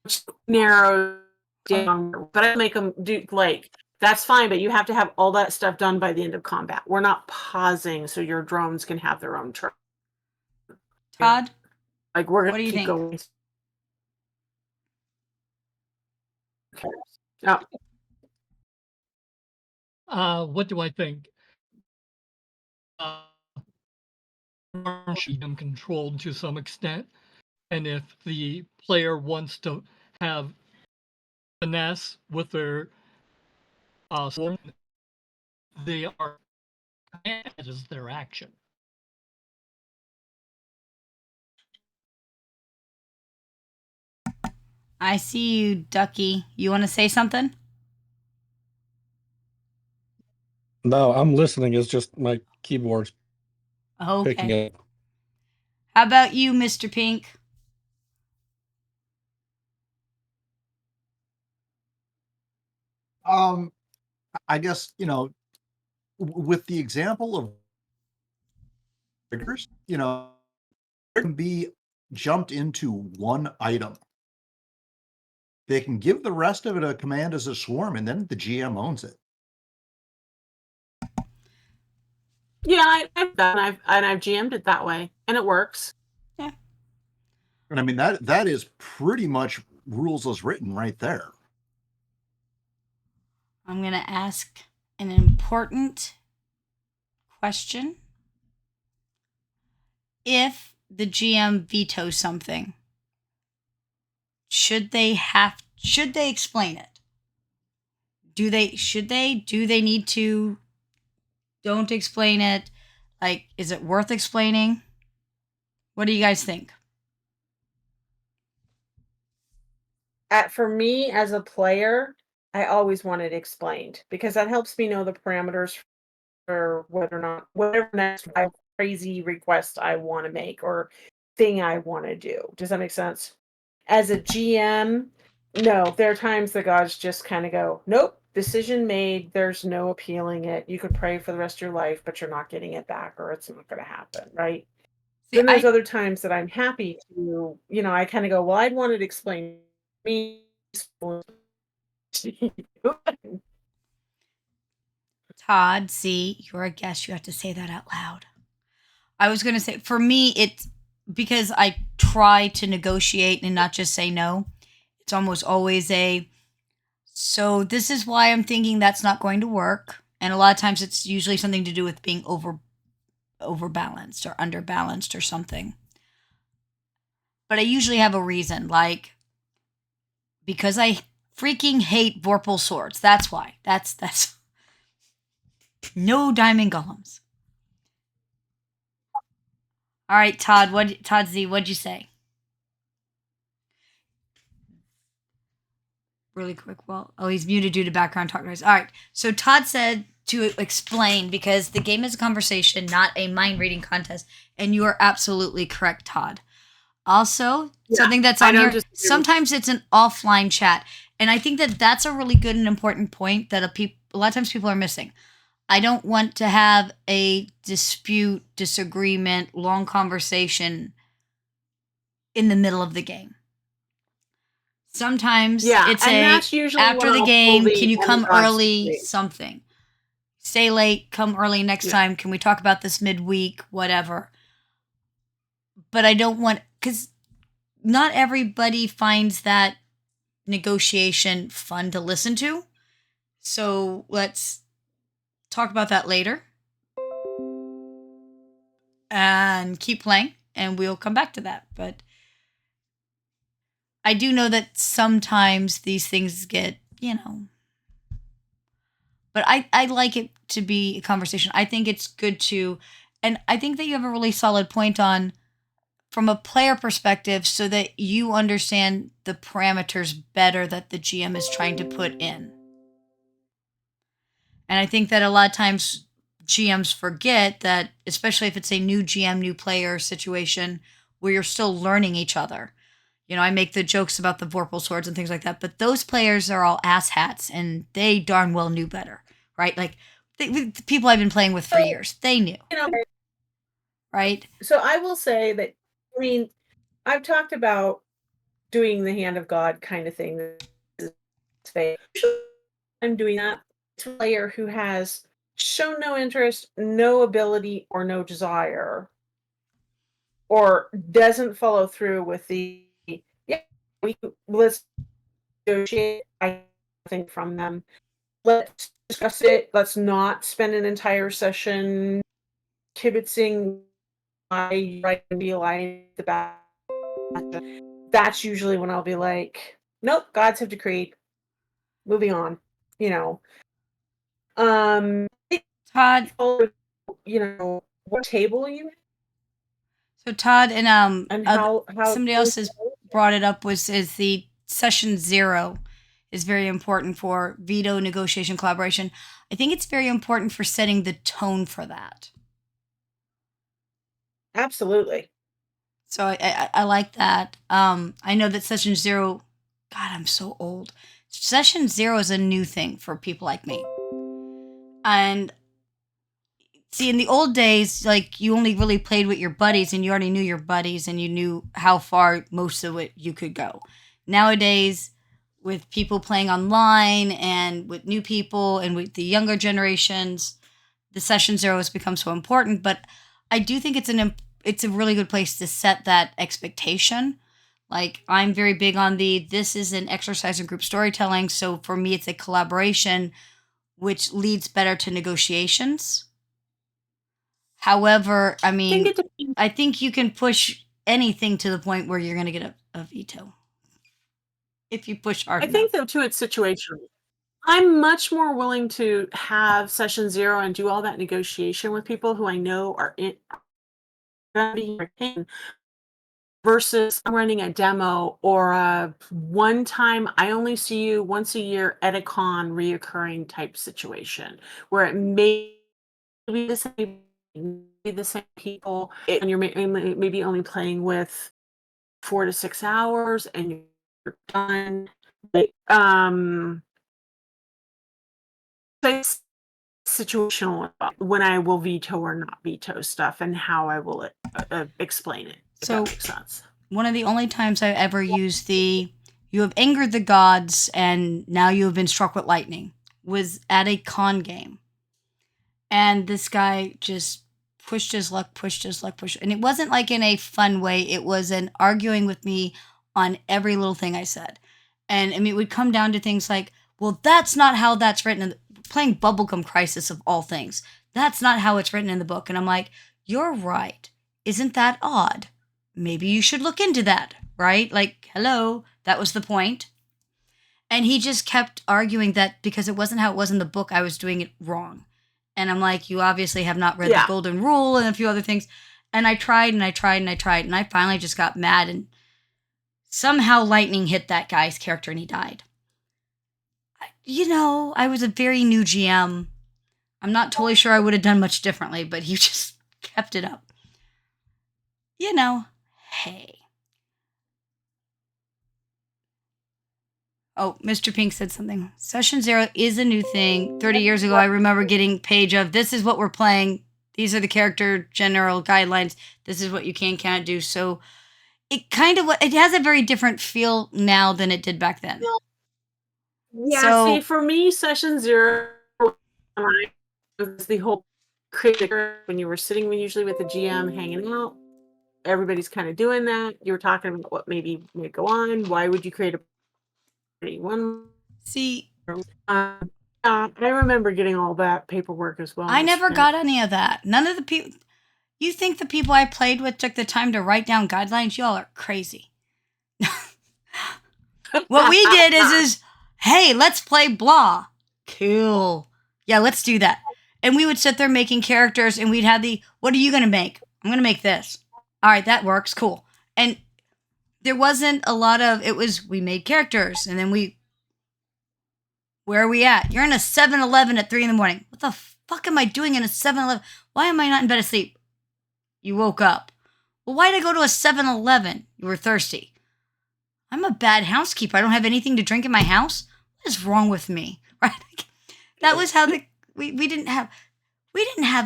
Which narrows down, but I make them do that's fine, but you have to have all that stuff done by the end of combat. We're not pausing so your drones can have their own turn. Todd, Like we're what gonna do you keep think? going. Okay. Oh, What do I think? Should be controlled to some extent, and if the player wants to have finesse with their swarm, they are that is their action. I see you, Ducky. You want to say something? No, I'm listening. It's just my keyboard's picking Okay. up. How about you, Mr. Pink? I guess, with the example of triggers, there can be jumped into one item. They can give the rest of it a command as a swarm, and then the GM owns it. yeah, I've done. I've GM'd it that way, and it works. Yeah. And I mean that is pretty much rules as written right there. I'm going to ask an important question. If the GM vetoes something, should they explain it? Do they need to? Don't explain it. Like, is it worth explaining? What do you guys think? For me as a player, I always want it explained because that helps me know the parameters for whether or not whatever next crazy request I want to make or thing I want to do. Does that make sense? As a GM, no, there are times the gods just kind of go, nope, decision made. There's no appealing it. You could pray for the rest of your life, but you're not getting it back or it's not going to happen, right? Then there's other times that I'm happy to, I kind of go, well, I'd want it explained to me. Todd, see, you're a guest. You have to say that out loud. I was going to say, for me, it's because I try to negotiate and not just say no. It's almost always so this is why I'm thinking that's not going to work. And a lot of times it's usually something to do with being overbalanced or underbalanced or something. But I usually have a reason, like, because I freaking hate Vorpal swords. That's why. That's no diamond golems. All right, Todd Z, what'd you say? Really quick. Well, he's muted due to background talk noise. All right. So Todd said to explain because the game is a conversation, not a mind reading contest. And you are absolutely correct, Todd. Also, something that's on here, sometimes it's an offline chat. And I think that that's a really good and important point that a lot of times people are missing. I don't want to have a dispute, disagreement, long conversation in the middle of the game. Sometimes it's that's usually after the game, can you come early? Something. Stay late, come early next time. Can we talk about this midweek? Whatever. But I don't want, because not everybody finds that negotiation fun to listen to. So let's talk about that later. And keep playing, and we'll come back to that. But I do know that sometimes these things get, but I like it to be a conversation. I think it's good to, and I think that you have a really solid point on from a player perspective so that you understand the parameters better that the GM is trying to put in. And I think that a lot of times GMs forget that, especially if it's a new GM, new player situation where you're still learning each other. I make the jokes about the Vorpal swords and things like that, but those players are all asshats and they darn well knew better. right? Like the people I've been playing with for years, they knew, right? So I will say that, I mean, I've talked about doing the hand of God kind of thing. I'm doing that to a player who has shown no interest, no ability, or no desire, or doesn't follow through with the, yeah, let's negotiate. I think from them. Let's discuss it. Let's not spend an entire session kibitzing why right and be lying the back. That's usually when I'll be like, nope, gods have decreed. Moving on. You know. Todd, What table you so Todd and and how somebody else has brought it up is the session 0 is very important for veto, negotiation, collaboration. I think it's very important for setting the tone for that. Absolutely. So I like that. I know that session 0, God, I'm so old. Session 0 is a new thing for people like me. And see, in the old days, like you only really played with your buddies and you already knew your buddies and you knew how far most of it you could go. Nowadays, with people playing online and with new people and with the younger generations, the session 0 has become so important. But I do think it's a really good place to set that expectation. Like, I'm very big on this is an exercise in group storytelling. So for me, it's a collaboration, which leads better to negotiations. However, I mean, I think you can push anything to the point where you're going to get a veto. If you push hard enough. I think, though, too, it's situational. I'm much more willing to have session 0 and do all that negotiation with people who I know are in versus I'm running a demo or a one time I only see you once a year at a con reoccurring type situation where it may be the same people and you're maybe only playing with 4 to 6 hours and you're done. Like, it's situational when I will veto or not veto stuff and how I will explain it. If that makes sense. One of the only times I ever used you have angered the gods and now you have been struck with lightning was at a con game. And this guy just pushed his luck. And it wasn't like in a fun way. It was an arguing with me on every little thing I said. And I mean, it would come down to things like, well, that's not how that's written. Playing Bubblegum Crisis of all things. That's not how it's written in the book. And I'm like, you're right. Isn't that odd? Maybe you should look into that, right? Like, hello, that was the point. And he just kept arguing that because it wasn't how it was in the book, I was doing it wrong. And I'm like, you obviously have not read the Golden Rule and a few other things. And I tried. And I finally just got mad. And somehow lightning hit that guy's character and he died. You know, I was a very new GM. I'm not totally sure I would have done much differently, but he just kept it up. You know, hey. Oh, Mr. Pink said something. Session 0 is a new thing. 30 years ago, I remember getting page of, this is what we're playing. These are the character general guidelines. This is what you can't do. So it has a very different feel now than it did back then. Yeah, so, see, for me, session 0 was the whole critic when you were sitting usually with the GM hanging out. Everybody's kind of doing that. You were talking about what maybe may go on. Why would you create a one? See, I remember getting all that paperwork as well. I never got any of that. None of the people. You think the people I played with took the time to write down guidelines? Y'all are crazy. What we did is hey, let's play blah. Cool. Yeah, let's do that. And we would sit there making characters and we'd have what are you going to make? I'm going to make this. All right, that works. Cool. And there wasn't a lot of, we made characters and then where are we at? You're in a 7-Eleven at 3 a.m. What the fuck am I doing in a 7-Eleven? Why am I not in bed asleep? You woke up. Well, why did I go to a 7-Eleven? You were thirsty. I'm a bad housekeeper. I don't have anything to drink in my house. What is wrong with me? Right? That was how we didn't have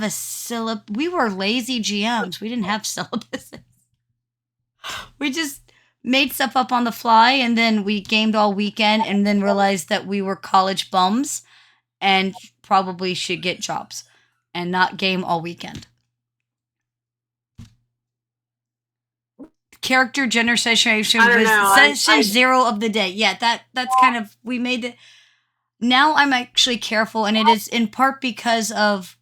a syllabus. We were lazy GMs. We didn't have syllabuses. We just made stuff up on the fly, and then we gamed all weekend, and then realized that we were college bums and probably should get jobs and not game all weekend. Character gender saturation I don't was know. session 0 of the day. Yeah, that's kind of, we made it. Now I'm actually careful, and it is in part because of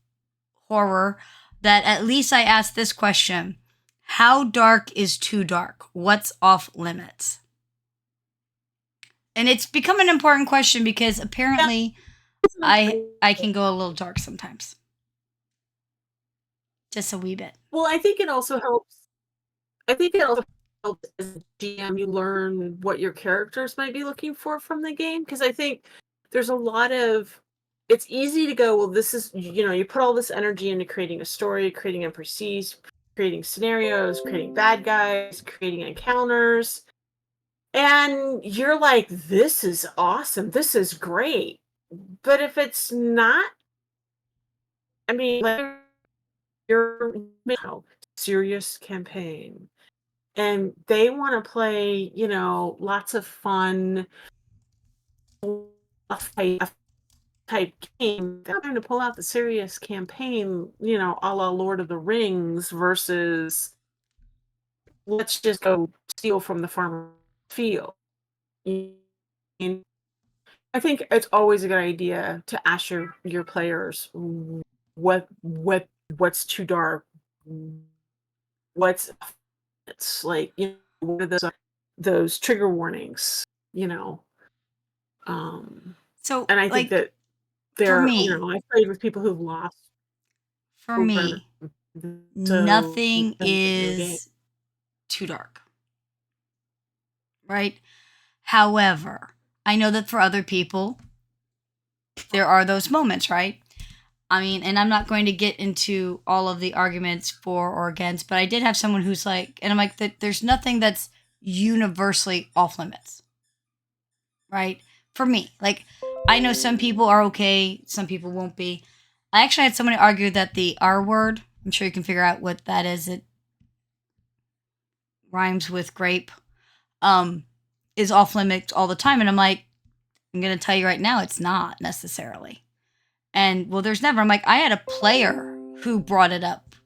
horror that at least I ask this question: how dark is too dark? What's off limits? And it's become an important question because apparently I can go a little dark sometimes. Just a wee bit. Well, I think it also helps. I think it also helps as a GM, you learn what your characters might be looking for from the game. Because I think there's a lot of, it's easy to go, well, this is, you put all this energy into creating a story, creating NPCs, creating scenarios, creating bad guys, creating encounters. And you're like, this is awesome. This is great. But if it's not, I mean, like, you're serious campaign, and they want to play, lots of fun type game. They're going to pull out the serious campaign, a la Lord of the Rings versus let's just go steal from the farmer field. And I think it's always a good idea to ask your players what's too dark, it's like, what are those trigger warnings, So, and I think that for they're, me, I played with people who've lost for over, me, so nothing then your game. is too dark. Right? However, I know that for other people, there are those moments, right? I mean, and I'm not going to get into all of the arguments for or against, but I did have someone who's like, and I'm like, there's nothing that's universally off limits, right? For me, like, I know some people are okay, some people won't be. I actually had someone argue that the R word, I'm sure you can figure out what that is. It rhymes with grape, is off limits all the time. And I'm like, I'm going to tell you right now, it's not necessarily. And well, there's never. I'm like, I had a player who brought it up.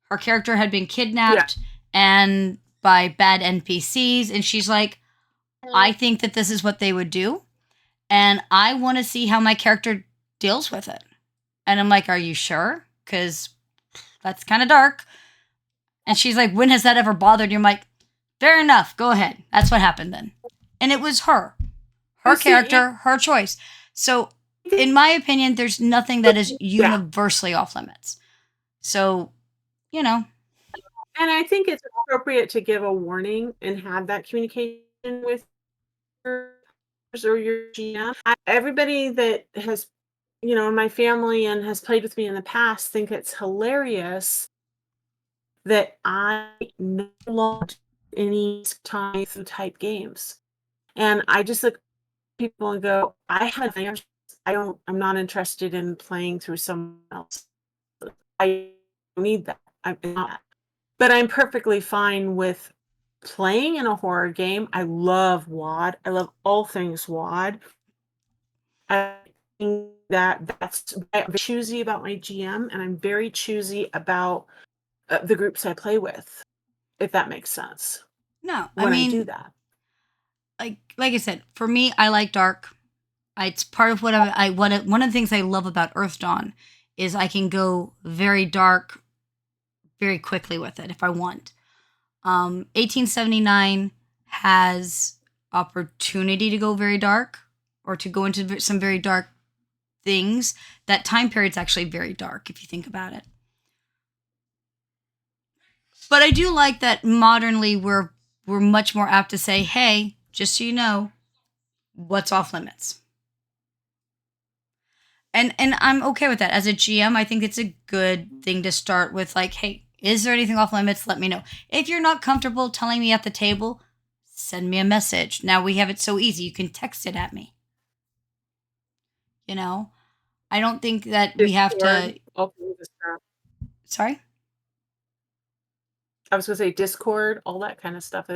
Her character had been kidnapped and by bad NPCs, and she's like, I think that this is what they would do, and I want to see how my character deals with it. And I'm like, are you sure? Because that's kind of dark. And she's like, when has that ever bothered you? I'm like, fair enough. Go ahead. That's what happened then. And it was her character, her choice. So, in my opinion, there's nothing that is universally off limits. So, And I think it's appropriate to give a warning and have that communication with your or your GM. Everybody that has, in my family and has played with me in the past think it's hilarious that I no longer any time type games. And I just look at people and go, I'm not interested in playing through someone else. I don't need that. I'm not. But I'm perfectly fine with playing in a horror game. I love WAD. I love all things WAD. I think that's I'm choosy about my GM, and I'm very choosy about the groups I play with, if that makes sense. no, When I do that. Like I said, for me, I like dark. It's part of what one of the things I love about Earth Dawn is I can go very dark very quickly with it if I want. 1879 has opportunity to go very dark or to go into some very dark things. That time period's actually very dark if you think about it. But I do like that modernly we're much more apt to say, hey, just so you know, what's off limits. And I'm okay with that. As a GM, I think it's a good thing to start with, like, hey, is there anything off limits? Let me know. If you're not comfortable telling me at the table, send me a message. Now we have it so easy. You can text it at me. I don't think that we have to. Discord, this stuff. Sorry? I was going to say Discord, all that kind of stuff.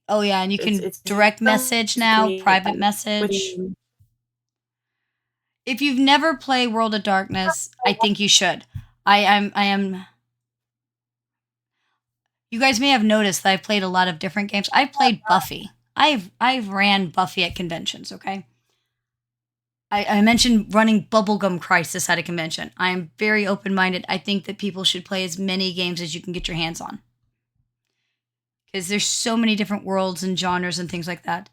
Oh, yeah. And you can It's direct message now, private message. If you've never played World of Darkness, I think you should. I am. You guys may have noticed that I've played a lot of different games. I've played Buffy. I've ran Buffy at conventions, okay? I mentioned running Bubblegum Crisis at a convention. I am very open-minded. I think that people should play as many games as you can get your hands on. Because there's so many different worlds and genres and things like that.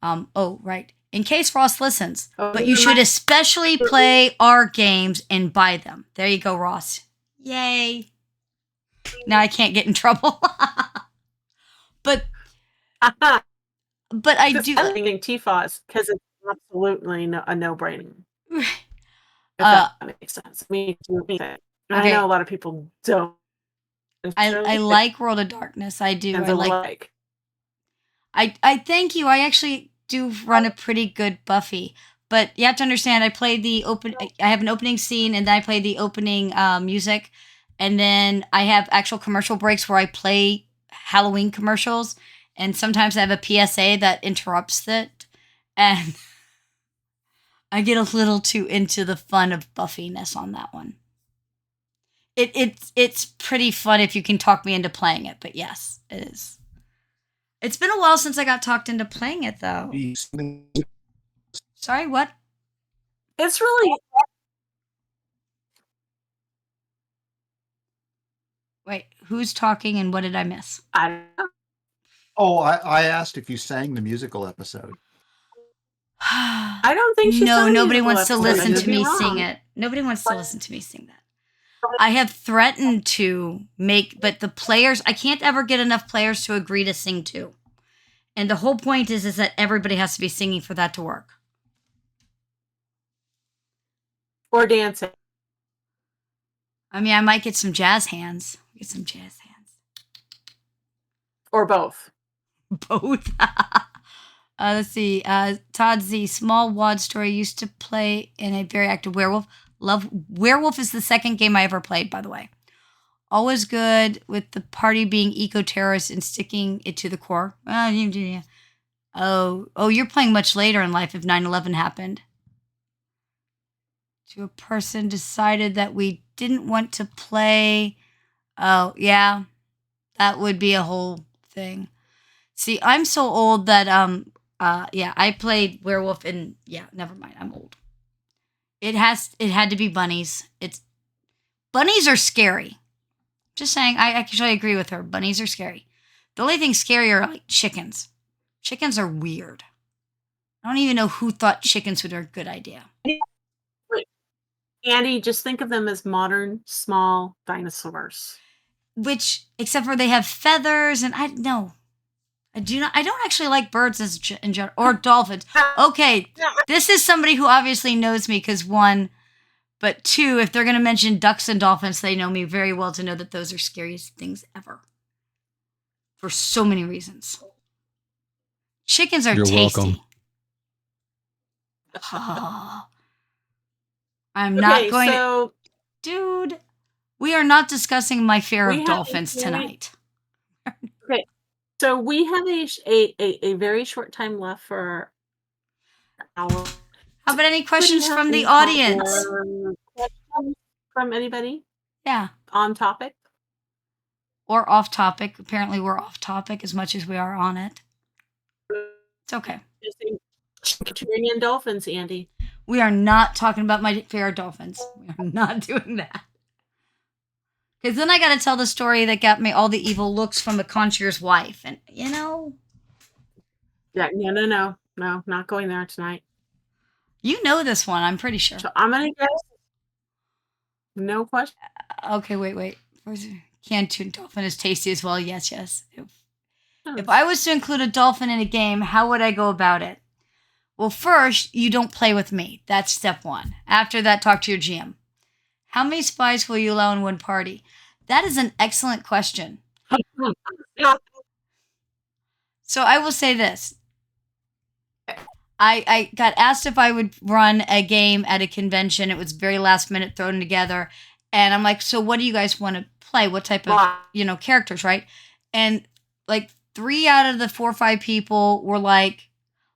Oh, right. In case Ross listens. But you should especially play our games and buy them. There you go, Ross. Yay. Now I can't get in trouble. But I do. I think TFOS, because it's absolutely a no-brainer. If that makes sense. I know a lot of people don't. I like World of Darkness. I do. I thank you. I actually do run a pretty good Buffy. But you have to understand, I have an opening scene, and then I play the opening music. And then I have actual commercial breaks where I play Halloween commercials. And sometimes I have a PSA that interrupts it. And I get a little too into the fun of Buffiness on that one. It's pretty fun if you can talk me into playing it. But yes, it is. It's been a while since I got talked into playing it, though. Sorry, what? It's really... Wait, who's talking and what did I miss? I don't know. Oh, I asked if you sang the musical episode. I don't think she sang nobody the wants to episode. listen to me sing it. Nobody wants to listen to me sing that. I have threatened to make, but the players, I can't ever get enough players to agree to sing too. And the whole point is that everybody has to be singing for that to work. Or dancing. I mean, I might get some jazz hands. Or both. Both. Let's see. Todd Z. Small Wad Story used to play in a very active werewolf. Werewolf is the second game I ever played, by the way. Always good with the party being eco-terrorists and sticking it to the core. Oh, you're playing much later in life if 9/11 happened. To a person decided that we didn't want to play. Oh, yeah. That would be a whole thing. See, I'm so old that I played werewolf and never mind. I'm old. It had to be bunnies. Bunnies are scary. Just saying, I actually agree with her. Bunnies are scary. The only thing scary are like chickens. Chickens are weird. I don't even know who thought chickens were a good idea. Andi, just think of them as modern, small dinosaurs. Which, except for they have feathers, and I don't actually like birds in general, or dolphins. Okay, this is somebody who obviously knows me because one, but two, if they're going to mention ducks and dolphins, they know me very well to know that those are scariest things ever. For so many reasons. Chickens are tasty. Welcome. Oh. I'm not going to... Dude, we are not discussing my fear of dolphins tonight. Okay, so we have a very short time left for our... How about any questions from the audience? Questions from anybody? Yeah. On topic? Or off topic. Apparently we're off topic as much as we are on it. It's okay. Bring in dolphins, Andi. We are not talking about my fear of dolphins. We are not doing that. Because then I got to tell the story that got me all the evil looks from the concierge's wife. And, Yeah, no, not going there tonight. You know this one, I'm pretty sure. So I'm going to guess. No question. Okay, wait. Canned dolphin is tasty as well. Yes. If I was to include a dolphin in a game, how would I go about it? Well, first, you don't play with me. That's step one. After that, talk to your GM. How many spies will you allow in one party? That is an excellent question. So I will say this. I got asked if I would run a game at a convention. It was very last minute thrown together. And I'm like, so what do you guys want to play? What type of, characters, right? And like 3 out of the 4 or 5 people were like,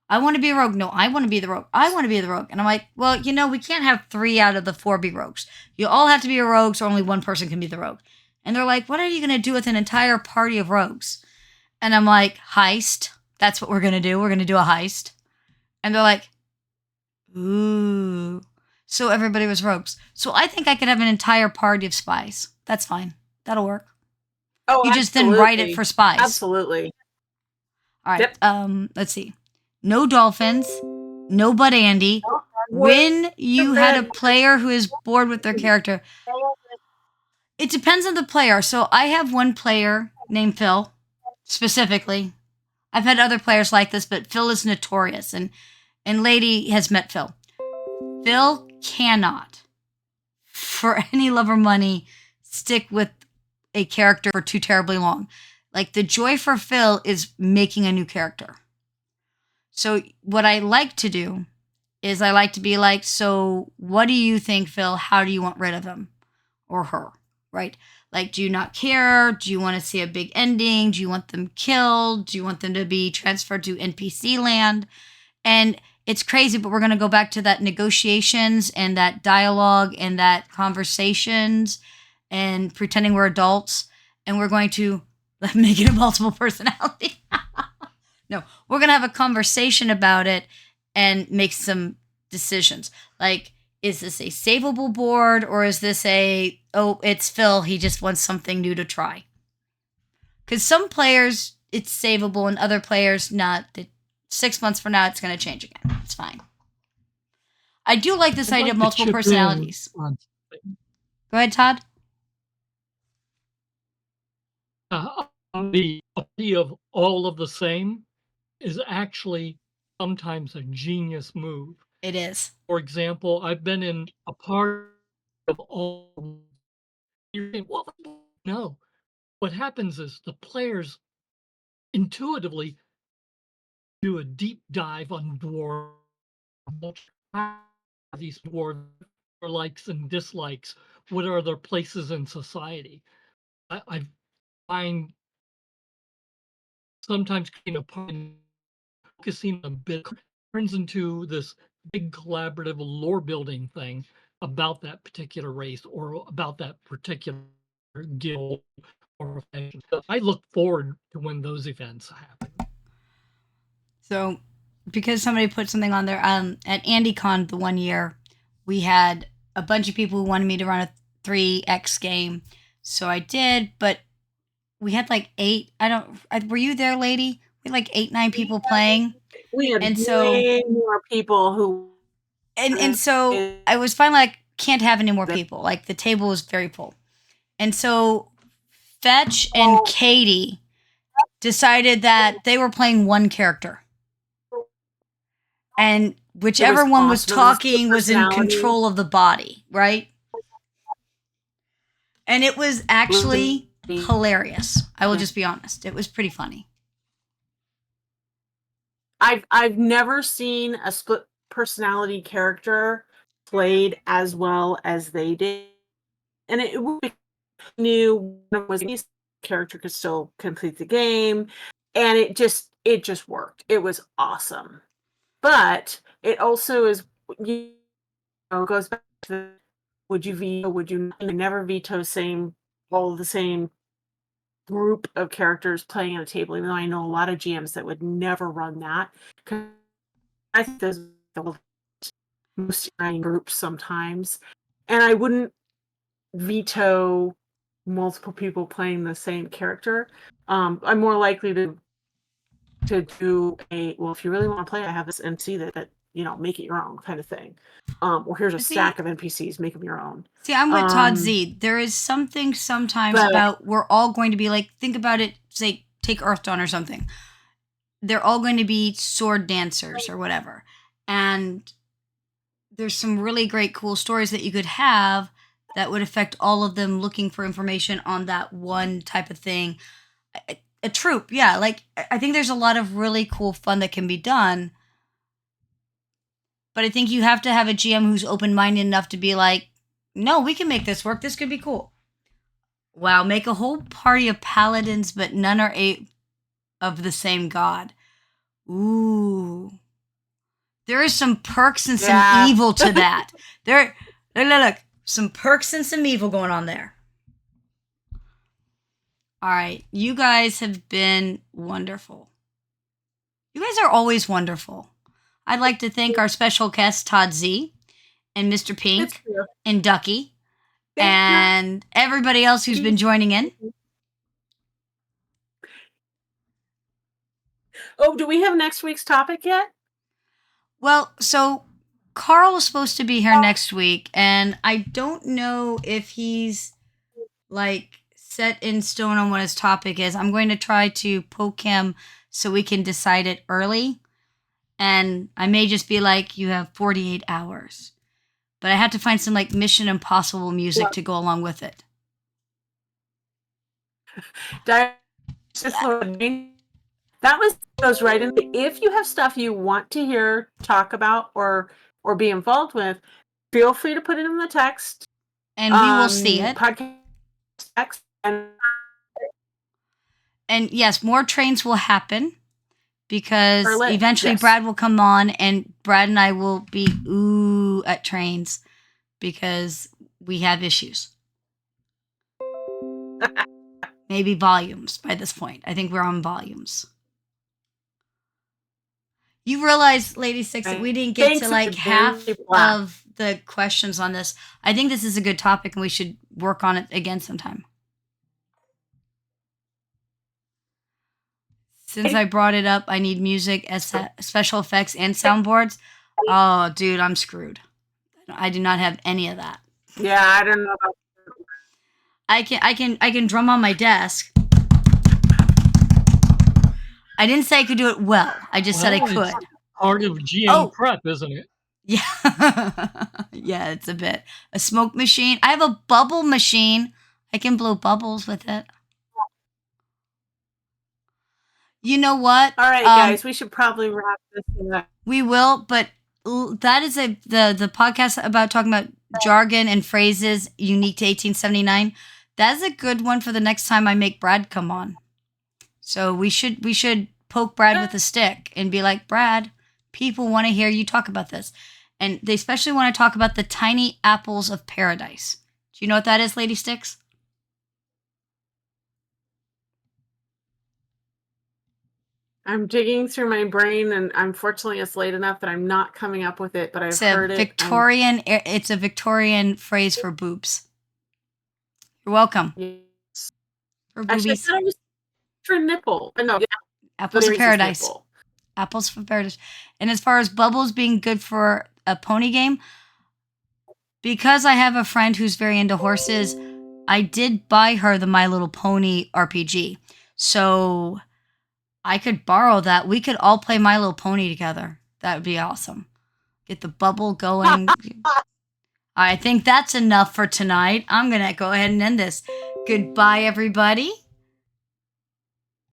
I want to be a rogue. No, I want to be the rogue. I want to be the rogue. And I'm like, well, we can't have 3 out of the 4 be rogues. You all have to be a rogue, so only one person can be the rogue. And they're like, what are you going to do with an entire party of rogues? And I'm like, heist. That's what we're going to do. We're going to do a heist. And they're like, ooh. So everybody was rogues. So I think I could have an entire party of spies. That's fine. That'll work. Oh, you just then write it for spies. Absolutely. All right. Yep. Let's see. No dolphins. No but Andi. When you had a player who is bored with their character. It depends on the player. So I have one player named Phil, specifically. I've had other players like this, but Phil is notorious, and Lady has met Phil. Phil cannot, for any love or money, stick with a character for too terribly long. Like, the joy for Phil is making a new character. So what I like to do is I like to be like, so what do you think, Phil? How do you want rid of him or her, right? Like, do you not care? Do you want to see a big ending? Do you want them killed? Do you want them to be transferred to NPC land? And it's crazy, but we're going to go back to that negotiations and that dialogue and that conversations and pretending we're adults. And we're going to make it a multiple personality. No, we're going to have a conversation about it and make some decisions. Like, is this a savable board, or is this it's Phil, he just wants something new to try? Because some players, it's savable, and other players, not. 6 months from now, it's going to change again. It's fine. I do like this idea of multiple personalities. Go ahead, Todd. The idea of all of the same is actually sometimes a genius move. It is. For example, I've been in a part of all. You're saying, well, no. What happens is the players intuitively do a deep dive on dwarves. These dwarves, their likes and dislikes. What are their places in society? I find sometimes focusing a bit turns into this big collaborative lore building thing about that particular race or about that particular guild or affection. I look forward to when those events happen. So, because somebody put something on there, at AndyCon the one year, we had a bunch of people who wanted me to run a 3X game. So I did, but we had like 8. Were you there, Lady? We had like 8, 9 people playing. We had way more people who. And so I was finally like, can't have any more people. Like, the table was very full. And so Fetch and Katie decided that they were playing one character. And whichever one was talking was in control of the body, right? And it was actually hilarious. I will just be honest. It was pretty funny. I've never seen a split personality character played as well as they did. And it knew this character could still complete the game. And it just worked. It was awesome. But it also is, goes back to, would you veto, would you never veto all the same group of characters playing at a table, even though I know a lot of GMs that would never run that. I think those are the most groups sometimes. And I wouldn't veto multiple people playing the same character. I'm more likely to do if you really want to play, I have this MC that make it your own kind of thing. Or here's a stack of NPCs, make them your own. See, I'm with Todd Z. There is something sometimes about we're all going to be like, think about it, say, take Earthdawn or something. They're all going to be sword dancers or whatever. And there's some really great, cool stories that you could have that would affect all of them looking for information on that one type of thing. A troop, yeah. Like, I think there's a lot of really cool fun that can be done. But I think you have to have a GM who's open-minded enough to be like, no, we can make this work. This could be cool. Wow, make a whole party of paladins, but none are of the same god. Ooh. There is some perks and some evil to that. Look, some perks and some evil going on there. All right, you guys have been wonderful. You guys are always wonderful. I'd like to thank our special guests, Todd Z, and Mr. Pink, and Ducky, and everybody else who's been joining in. Oh, do we have next week's topic yet? Well, so Carl is supposed to be here next week, and I don't know if he's like set in stone on what his topic is. I'm going to try to poke him so we can decide it early. And I may just be like, you have 48 hours. But I have to find some like Mission Impossible music to go along with it. That goes right in. If you have stuff you want to hear, talk about, or be involved with, feel free to put it in the text. And we will see it. Podcast text. And yes, more trains will happen. Because Berlin, eventually yes. Brad will come on and Brad and I will be at trains because we have issues. Maybe volumes by this point. I think we're on volumes. You realize, Lady Styx, that we didn't get to like half of the questions on this. I think this is a good topic and we should work on it again sometime. Since I brought it up, I need music, special effects, and soundboards. Oh, dude, I'm screwed. I do not have any of that. Yeah, I don't know about I can drum on my desk. I didn't say I could do it well. I just said I could. It's part of GM prep, isn't it? Yeah. Yeah, it's a bit. A smoke machine. I have a bubble machine. I can blow bubbles with it. You know what? All right, guys, we should probably wrap this up. We will, but that is the podcast about talking about jargon and phrases unique to 1879. That's a good one for the next time I make Brad come on. So we should poke Brad with a stick and be like, Brad, people want to hear you talk about this. And they especially want to talk about the tiny apples of paradise. Do you know what that is, Lady Styx? I'm digging through my brain, and unfortunately, it's late enough that I'm not coming up with it. But I've heard it. It's a Victorian phrase for boobs. You're welcome. Yes. For Actually, I boobies. thought it was for nipple. No, Apples of paradise. Nipple. Apples for paradise. And as far as bubbles being good for a pony game, because I have a friend who's very into horses, I did buy her the My Little Pony RPG. So I could borrow that. We could all play My Little Pony together. That would be awesome. Get the bubble going. I think that's enough for tonight. I'm going to go ahead and end this. Goodbye, everybody.